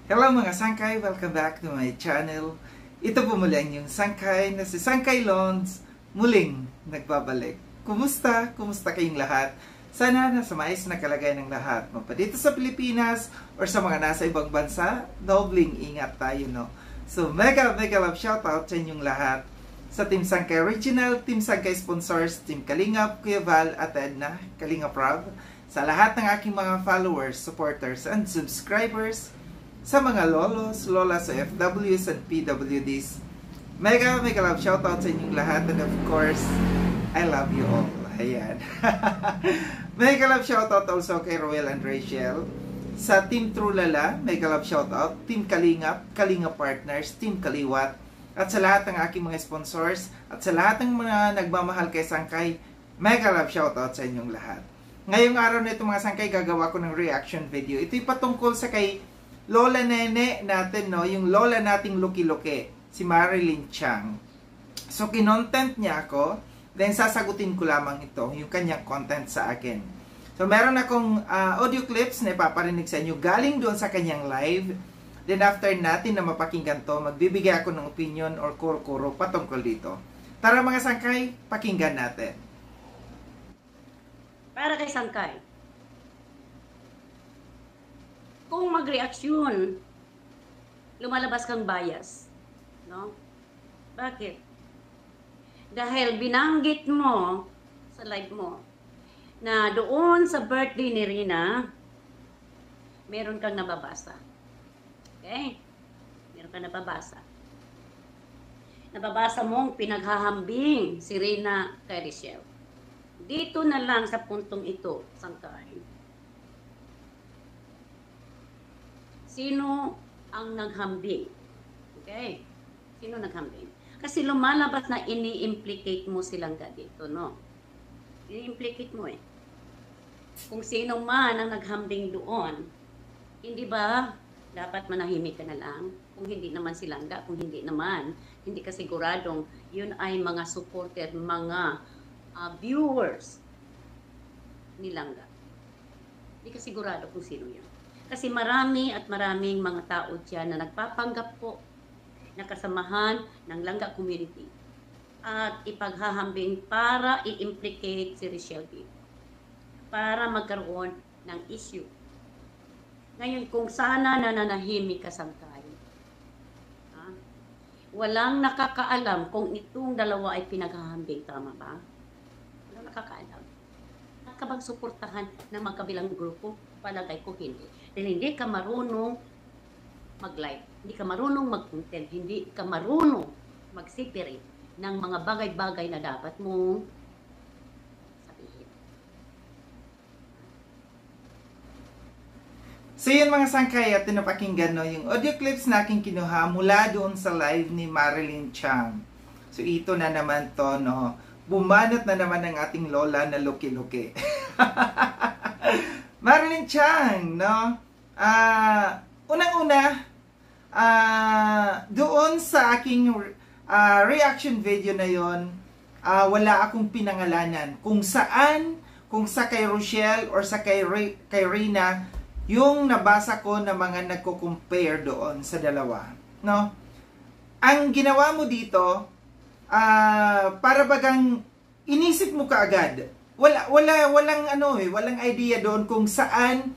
Hello mga sangkay! Welcome back to my channel. Ito po muli ang inyong sangkay na si Sangkay Lons muling nagbabalik. Kumusta? Kumusta kayong lahat? Sana nasa maayos na kalagayan ng lahat. Mapa dito sa Pilipinas or sa mga nasa ibang bansa, dobling ingat tayo, no? So mega love shoutout sa inyong lahat. Sa Team Sangkay Original, Team Sangkay Sponsors, Team Kalingap, Kuya Val at Edna, Kalingap Rob. Sa lahat ng aking mga followers, supporters, and subscribers, sa mga lolos, lolas, OFWs, and PWDs. Mega love shoutout sa inyong lahat. And of course, I love you all. Ayan. Mega love shoutout also kay Roel and Rachel. Sa Team Trulala, mega love shoutout. Team Kalingap, Kalingap Partners, Team Kaliwat. At sa lahat ng aking mga sponsors. At sa lahat ng mga nagmamahal kay Sangkay, mega love shoutout sa inyong lahat. Ngayong araw na ito mga Sangkay, gagawa ko ng reaction video. Ito'y patungkol sa kay Lola Nene natin, no? Yung lola nating Luki-Luki, si Marilyn Chang. So, kinontent niya ako, then sasagutin ko lamang ito, yung kanyang content sa akin. So, meron akong audio clips na ipaparinig sa inyo galing doon sa kanyang live. Then, after natin na mapakinggan to, magbibigay ako ng opinion or kuro-kuro patungkol dito. Tara mga Sangkay, pakinggan natin. Para kay Sangkay, kung mag-reaksyon, lumalabas kang bias. No? Bakit? Dahil binanggit mo sa live mo na doon sa birthday ni Rina, meron kang nababasa. Okay? Meron kang nababasa. Nababasa mong pinaghahambing si Rina kay Richelle. Dito na lang sa puntong ito, Sangkay. Sino ang naghambing? Okay? Sino naghambing? Kasi lumalabas na ini-implicate mo silang dito, no? Ini-implicate mo eh. Kung sino man ang naghambing doon, hindi ba dapat manahimik ka na lang? Kung hindi naman silangga, kung hindi naman, hindi ka siguradong yun ay mga supporter, mga viewers ni Langga. Hindi ka sigurado kung sino yun. Kasi marami at maraming mga tao dyan na nagpapanggap po na kasamahan ng Langga community at ipaghahambing para i-implicate si Richelle dito. Para magkaroon ng issue. Ngayon, kung sana nananahimik ka Sangkay, walang nakakaalam kung itong dalawa ay pinaghahambing, tama ba? Walang nakakaalam. At ka bang suportahan ng magkabilang grupo? Palagay ko hindi. Dahil hindi ka marunong mag-live, hindi ka marunong mag-content, hindi ka marunong mag-separate ng mga bagay-bagay na dapat mong sabihin. So yun mga Sangkay, at pinapakinggan, no, yung audio clips na aking kinuha mula doon sa live ni Marilyn Chang. So ito na naman to, no, bumanat na naman ang ating lola na Luki-Luki. Marilyn Chang, no? Unang-una, doon sa aking reaction video na yon, wala akong pinangalanan kung saan, kung sa kay Rochelle or sa kay Rina, yung nabasa ko na mga nagko-compare doon sa dalawa. No? Ang ginawa mo dito, para bagang inisip mo kaagad. Walang idea doon kung saan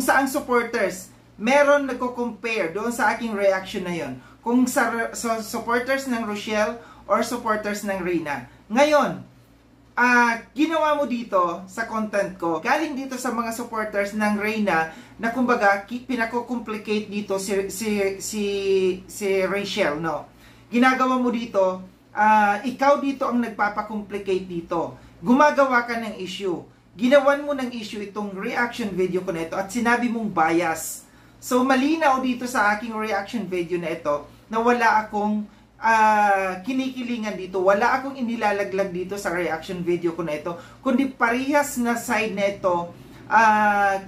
saang supporters meron nagko-compare doon sa aking reaction na yon. Kung sa supporters ng Rochelle or supporters ng Rina. Ngayon, ginawa mo dito sa content ko, galing dito sa mga supporters ng Rina na kumbaga pinako-complicate dito si Rachelle, no? Ginagawa mo dito, ikaw dito ang nagpapa-complicate dito. Gumagawa ka ng issue. Ginawan mo ng issue itong reaction video ko na ito at sinabi mong bias. So, malinaw dito sa aking reaction video na ito na wala akong kinikilingan dito. Wala akong inilalaglag dito sa reaction video ko na ito. Kundi parehas na side na ito,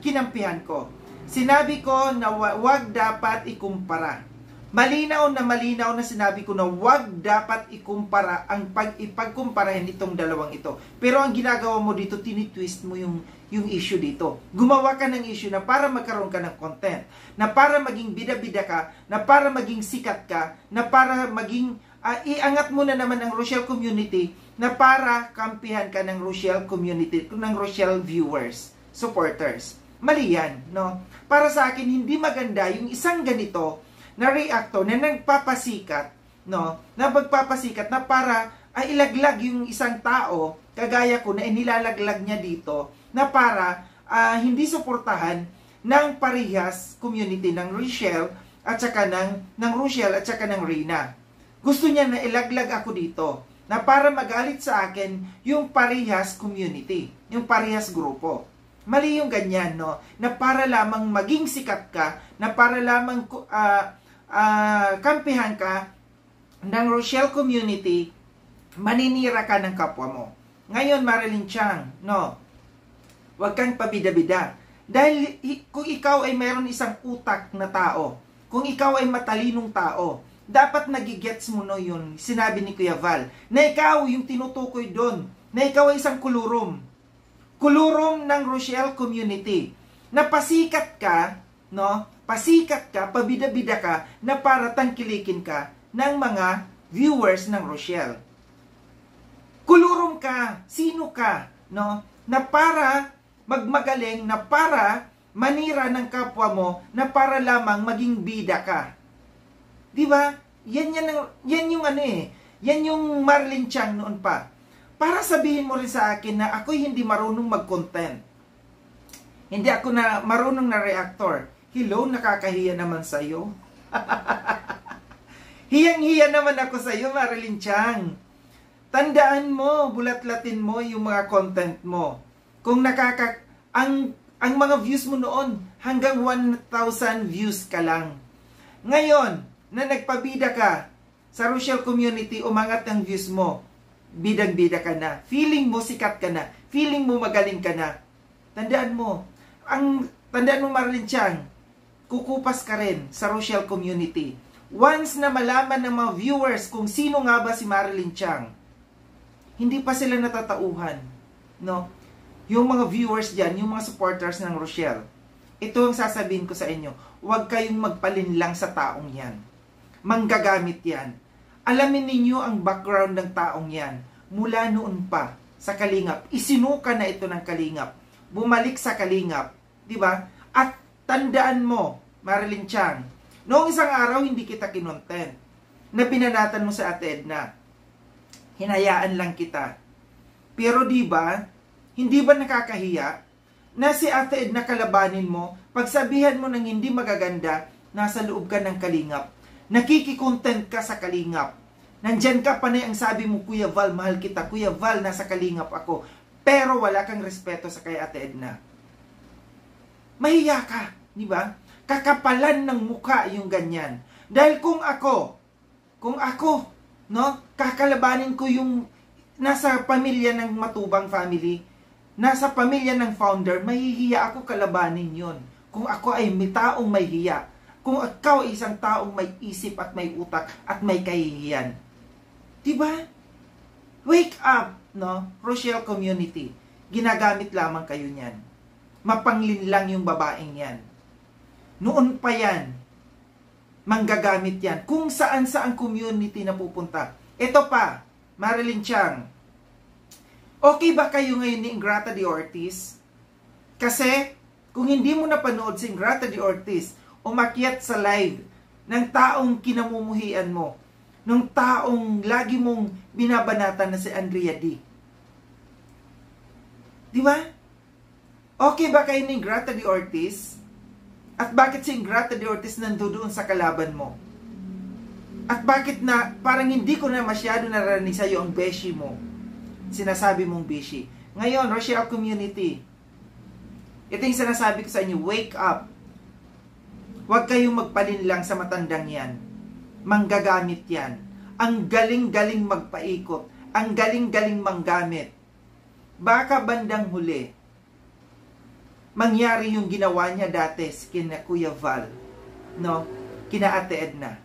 kinampihan ko. Sinabi ko na wag dapat ikumpara. Malinaw na sinabi ko na wag dapat ikumpara ang ipagkumparahin itong dalawang ito. Pero ang ginagawa mo dito, tinitwist mo yung yung issue dito. Gumawa ka ng issue na para magkaroon ka ng content, na para maging bida-bida ka, na para maging sikat ka, na para maging iangat mo na naman ang Rochelle community, na para kampihan ka ng Rochelle community, ng Rochelle viewers, supporters. Mali yan, no? Para sa akin, hindi maganda yung isang ganito na reactor na nagpapasikat, no? Na magpapasikat na para ilaglag yung isang tao, kagaya ko na inilalaglag niya dito, na para hindi suportahan ng parehas community ng Rochelle at saka ng Rochelle at saka ng Reyna. Gusto niya na ilaglag ako dito, na para magalit sa akin yung parehas community, yung parehas grupo. Mali yung ganyan, no? Na para lamang maging sikat ka, na para lamang kampihan ka ng Rochelle community, maninira ka ng kapwa mo. Ngayon, Marilyn Chang, no? Huwag kang pabida-bida. Dahil kung ikaw ay mayroon isang utak na tao, kung ikaw ay matalinong tao, dapat nagigets mo no yun, sinabi ni Kuya Val, na ikaw yung tinutukoy doon, na ikaw ay isang kulurom. Kulurom ng Rochelle community. Na pasikat ka, no? Pasikat ka, pabida-bida ka, na para tangkilikin ka ng mga viewers ng Rochelle. Kulurom ka, sino ka, no? Na para magmagaling, na para manira ng kapwa mo, na para lamang maging bida ka. Di ba? Yan yung ano eh. Yan yung Marilyn Chang noon pa. Para sabihin mo rin sa akin na ako'y hindi marunong mag-content. Hindi ako na marunong na reactor. Hello, nakakahiya naman sa'yo. Hiyang-hiya naman ako sa'yo, Marilyn Chang. Tandaan mo, bulat-latin mo yung mga content mo. Kung ang mga views mo noon, hanggang 1,000 views ka lang. Ngayon, na nagpabida ka sa Rochelle community, umangat ang views mo. Bidang-bida ka na. Feeling mo sikat ka na. Feeling mo magaling ka na. Tandaan mo, Marilyn Chang, kukupas ka rin sa Rochelle community. Once na malaman ng mga viewers kung sino nga ba si Marilyn Chang, hindi pa sila natatauhan. No? Yung mga viewers dyan, yung mga supporters ng Rochelle, ito ang sasabihin ko sa inyo, huwag kayong magpalinlang sa taong yan. Manggagamit yan. Alamin ninyo ang background ng taong yan. Mula noon pa sa Kalingap. Isinuka na ito ng Kalingap. Bumalik sa Kalingap. Diba? At tandaan mo, Marilyn Chang, noong isang araw hindi kita kinontent. Na binanatan mo sa Ate Edna. Hinayaan lang kita. Pero diba, hindi ba nakakahiya na si Ate Edna kalabanin mo, pagsabihan mo ng hindi magaganda, nasa loob ka ng Kalingap. Nakikikontent ka sa Kalingap. Nandyan ka pa na ang sabi mo, Kuya Val, mahal kita. Kuya Val, nasa Kalingap ako. Pero wala kang respeto sa kay Ate Edna. Mahiya ka, di ba? Kakapalan ng muka yung ganyan. Dahil kung ako, no, kakalabanin ko yung nasa pamilya ng Matubang family, nasa pamilya ng founder, mahihiya ako kalabanin yon. Kung ako ay may taong may hiya, kung ikaw ay isang taong may isip at may utak at may kahihiyan. Diba? Wake up, no? Rochelle community. Ginagamit lamang kayo niyan. Mapanglinlang yung babaeng yan. Noon pa yan. Manggagamit yan. Kung saan community na pupunta. Ito pa, Marilyn Chang. Okay ba kayo ngayon ni Ingrata de Ortiz? Kasi, kung hindi mo napanood si Ingrata de Ortiz, umakyat sa live ng taong kinamumuhian mo, ng taong lagi mong binabanatan na si Andrea D. Di ba? Okay ba kayo ni Ingrata de Ortiz? At bakit si Ingrata de Ortiz nandoon sa kalaban mo? At bakit na parang hindi ko na masyado narinig sa'yo ang beshi mo? Sinasabi mong beshi. Ngayon, Rochelle community, ito yung sinasabi ko sa inyo, wake up. Huwag kayong magpalinlang sa matandang yan. Manggagamit yan. Ang galing-galing magpaikot. Ang galing-galing manggamit. Baka bandang huli, mangyari yung ginawa niya dati kina Kuya Val, no? Kina Ate Edna.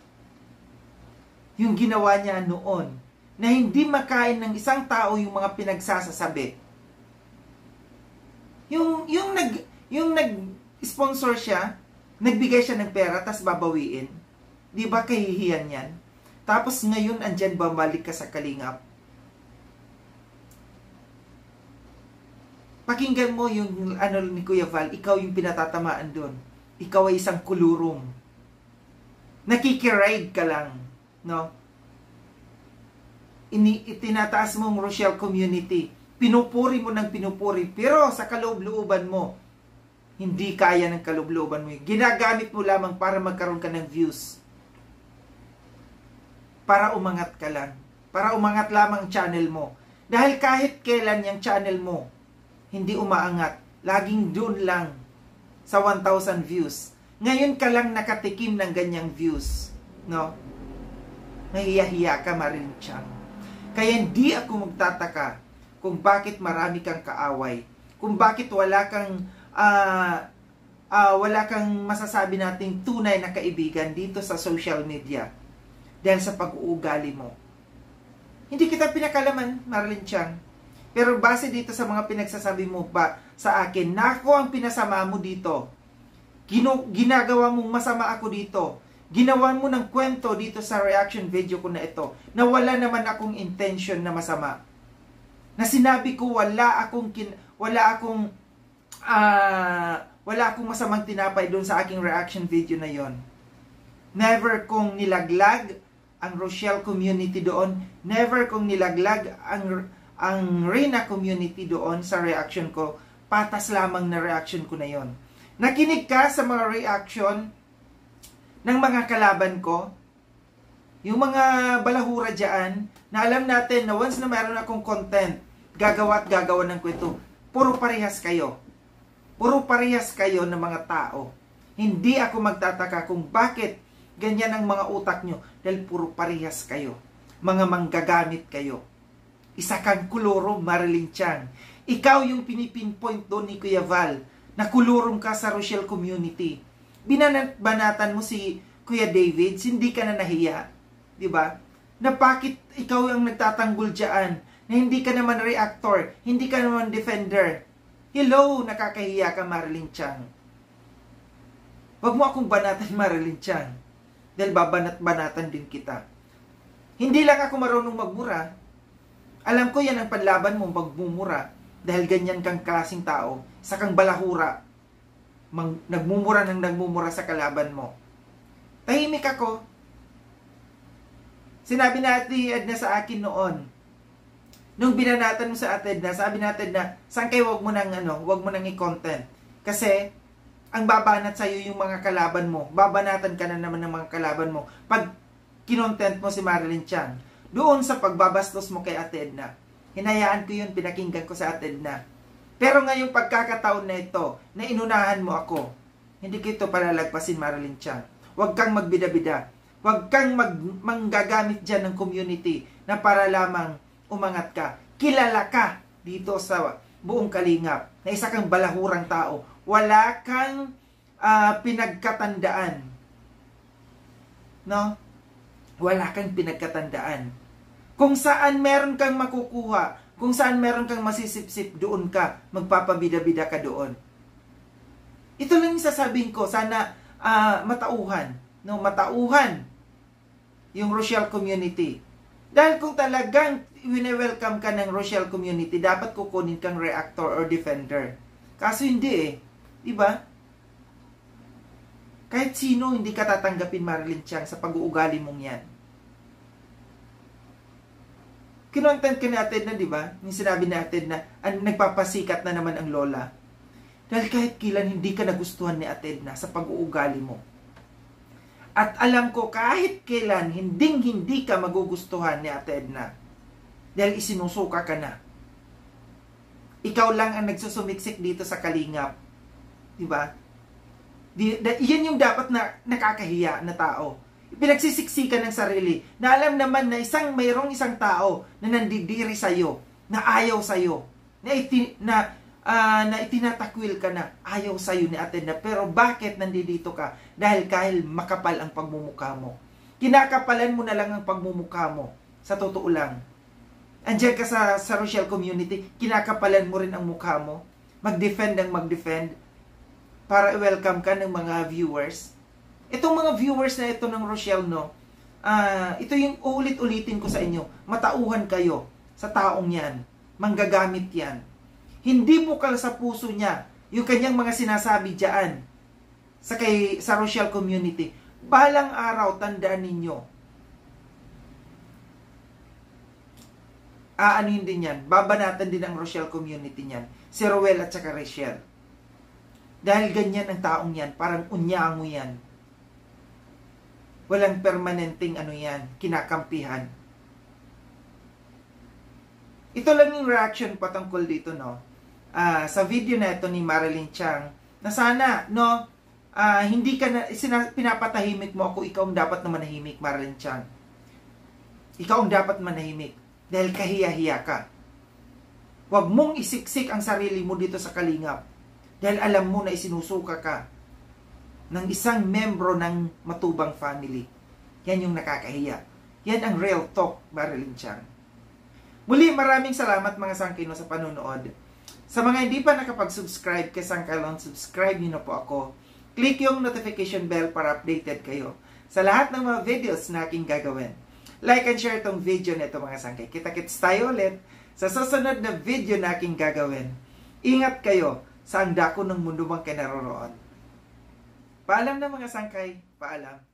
Yung ginawa niya noon, na hindi makain ng isang tao yung mga pinagsasasabi. Yung nag-sponsor siya, nagbigay siya ng pera, tas babawiin. Di ba kahihiyan yan? Tapos ngayon, andyan bumalik ka sa Kalingap. Pakinggan mo yung ano ni Kuya Val, ikaw yung pinatatamaan doon. Ikaw ay isang kulurong. Nakikiride ka lang, no? Itinataas mong Rochelle community. Pinupuri mo ng pinupuri. Pero sa kaloob-looban mo, hindi kaya ng kaloob-looban mo. Ginagamit mo lamang para magkaroon ka ng views. Para umangat ka lang. Para umangat lamang channel mo. Dahil kahit kailan yung channel mo, hindi umaangat. Laging doon lang sa 1,000 views. Ngayon ka lang nakatikim ng ganyang views. No? Mahiya-hiya ka, Marilyn Chang. Kaya hindi ako magtataka kung bakit marami kang kaaway. Kung bakit wala kang masasabi nating tunay na kaibigan dito sa social media. Dahil sa pag-uugali mo. Hindi kita pinakalaman, Marilyn Chang. Pero base dito sa mga pinagsasabi mo ba sa akin, na ako ang pinasama mo dito. Ginagawa mong masama ako dito. Ginawan mo ng kwento dito sa reaction video ko na ito, na wala naman akong intention na masama. Na sinabi ko wala akong masamang tinapay doon sa aking reaction video na yon. Never kong nilaglag ang Rochelle community doon. Never kong nilaglag ang Reyna community doon sa reaction ko. Patas lamang na reaction ko na yon. Nakinig ka sa mga reaction ng mga kalaban ko, yung mga balahura dyan, na alam natin na once na mayroon akong content, gagawa ng kwento, puro parehas kayo. Puro parehas kayo ng mga tao. Hindi ako magtataka kung bakit ganyan ang mga utak nyo, dahil puro parehas kayo. Mga manggagamit kayo. Isa kang kulurong, Marilyn Chang. Ikaw yung pinipinpoint doon ni Kuya Val, na kulurong ka sa Rochelle community. Banatan mo si Kuya David, hindi ka na nahiya. Diba? Na bakit ikaw ang nagtatanggol dyan, na hindi ka naman reactor, hindi ka naman defender. Hello, nakakahiya ka, Marilyn Chang. Wag mo akong banatan, Marilyn Chang. Dahil babanat-banatan din kita. Hindi lang ako marunong magmura. Alam ko yan ang panlaban mo, magmumura. Dahil ganyan kang klaseng tao, sa kang balahura. Nagmumura sa kalaban mo. Tahimik ako. Sinabi natin Edna sa akin noon, nung binanatan mo sa Ate Edna, sabi natin na, Sangkay, wag mo nang i-content. Kasi, ang babanat sa'yo yung mga kalaban mo. Babanatan ka na naman ng mga kalaban mo. Pag kinontent mo si Marilyn Chang, doon sa pagbabastos mo kay Ate Edna, hinayaan ko yun, pinakinggan ko sa Ate Edna. Pero ngayong pagkakataon na ito, na inunahan mo ako, hindi ko ito palalagpasin, Marilyn Chang. Huwag kang magbida-bida. Huwag kang manggagamit dyan ng community na para lamang umangat ka. Kilala ka dito sa buong Kalingap na isa kang balahurang tao. Wala kang pinagkatandaan. No? Wala kang pinagkatandaan. Kung saan meron kang makukuha, kung saan meron kang masisipsip, doon ka, magpapabida-bida ka doon. Ito lang yung sasabihin ko, sana matauhan. No? Matauhan yung Rochelle community. Dahil kung talagang wini-welcome ka ng Rochelle community, dapat kukunin kang reactor or defender. Kaso hindi eh. Diba? Kahit sino, hindi ka tatanggapin, Marilyn Chang, sa pag-uugali mong yan. Kinontent ka ni Ate Edna, diba? Yung sinabi ni Ate Edna, nagpapasikat na naman ang lola. Dahil kahit kailan hindi ka nagustuhan ni Ate Edna sa pag-uugali mo. At alam ko, kahit kailan, hindi ka magugustuhan ni Ate Edna. Dahil isinusuka ka na. Ikaw lang ang nagsusumiksik dito sa Kalingap. Diba? Yan yung dapat na nakakahiya na tao. Pinagsisiksikan ng sarili. Na alam naman na mayroong isang tao na nandidiri sa'yo, na ayaw sa'yo, na itinatakwil ka na ayaw sa'yo ni Ate Edna. Pero bakit nandito ka? Dahil makapal ang pagmumukha mo. Kinakapalan mo na lang ang pagmumukha mo. Sa totoo lang. Andiyan ka sa Rochelle community, kinakapalan mo rin ang mukha mo. mag-defend ng mag-defend para i-welcome ka ng mga viewers. Itong mga viewers na ito ng Rochelle, no, ito yung ulit-ulitin ko sa inyo. Matauhan kayo sa taong yan. Manggagamit yan. Hindi bukal sa puso niya yung kanyang mga sinasabi diyan sa Rochelle community. Balang araw, tandaan ninyo, aanuhin din yan. Babanatan din ang Rochelle community niyan. Si Rowell at saka Rachel. Dahil ganyan ang taong yan. Parang unyango yan. Walang permanenteng kinakampihan. Ito lang yung reaction patungkol dito, no? Sa video na ito ni Marilyn Chang, na sana, no, hindi ka na, pinapatahimik mo ako, ikaw ang dapat na manahimik, Marilyn Chang. Ikaw ang dapat manahimik. Dahil kahiya-hiya ka. Huwag mong isiksik ang sarili mo dito sa kalingap. Dahil alam mo na isinusuka ka ng isang membro ng matubang family. Yan yung nakakahiya. Yan ang real talk, Marilyn Chang. Muli, maraming salamat mga Sangkay sa panunood. Sa mga hindi pa nakapag-subscribe kay Sangkailon, subscribe niyo na po ako. Click yung notification bell para updated kayo sa lahat ng mga videos na aking gagawin. Like and share itong video na ito mga Sangkay. Kita-kits tayo ulit sa susunod na video na aking gagawin. Ingat kayo sa ang dako ng mundo bang kinaroroon. Paalam na mga Sangkay. Paalam.